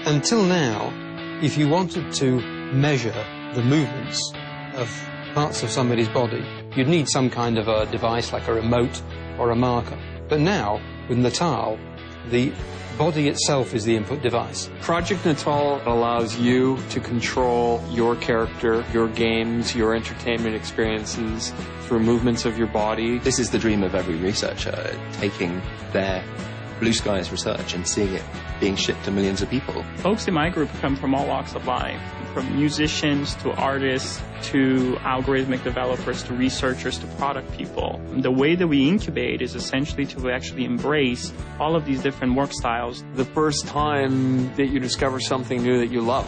Until now, if you wanted to measure the movements of parts of somebody's body, you'd need some kind of a device like a remote or a marker. But now, with Natal, the body itself is the input device. Project Natal allows you to control your character, your games, your entertainment experiences through movements of your body. This is the dream of every researcher, taking their blue skies research and seeing it being shipped to millions of people. Folks in my group come from all walks of life, from musicians to artists to algorithmic developers to researchers to product people. And the way that we incubate is essentially to actually embrace all of these different work styles. The first time that you discover something new that you love.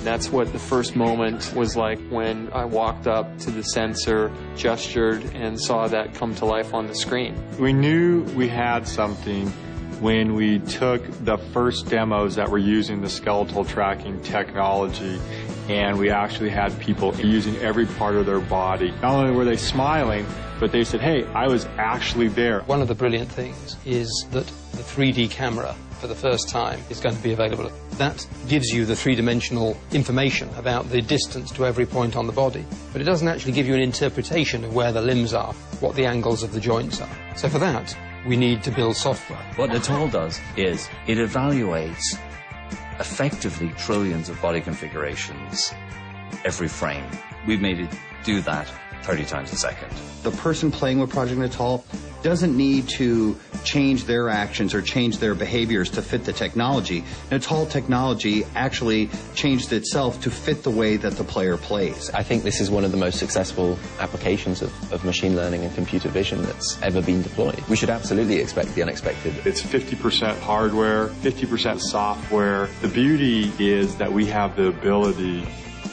That's what the first moment was like when I walked up to the sensor, gestured, and saw that come to life on the screen. We knew we had something when we took the first demos that were using the skeletal tracking technology, and we actually had people using every part of their body. Not only were they smiling, but they said, hey, I was actually there. One of the brilliant things is that the 3D camera, for the first time, is going to be available. That gives you the three-dimensional information about the distance to every point on the body, but it doesn't actually give you an interpretation of where the limbs are, what the angles of the joints are. So for that, we need to build software. What Natal does is it evaluates effectively trillions of body configurations every frame. We've made it do that 30 times a second. The person playing with Project Natal doesn't need to change their actions or change their behaviors to fit the technology. Natal technology actually changed itself to fit the way that the player plays. I think this is one of the most successful applications of machine learning and computer vision that's ever been deployed. We should absolutely expect the unexpected. It's 50% hardware, 50% software. The beauty is that we have the ability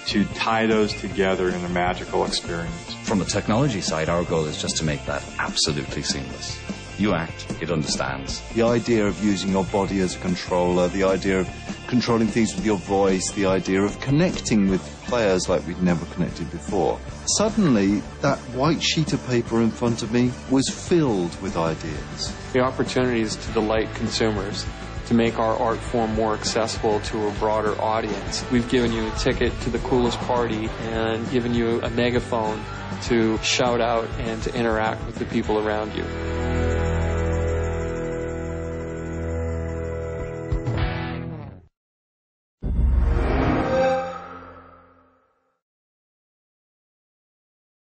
to tie those together in a magical experience. From the technology side, our goal is just to make that absolutely seamless. You act, it understands. The idea of using your body as a controller, the idea of controlling things with your voice, the idea of connecting with players like we'd never connected before. Suddenly, that white sheet of paper in front of me was filled with ideas. The opportunities to delight consumers, to make our art form more accessible to a broader audience. We've given you a ticket to the coolest party and given you a megaphone to shout out and to interact with the people around you.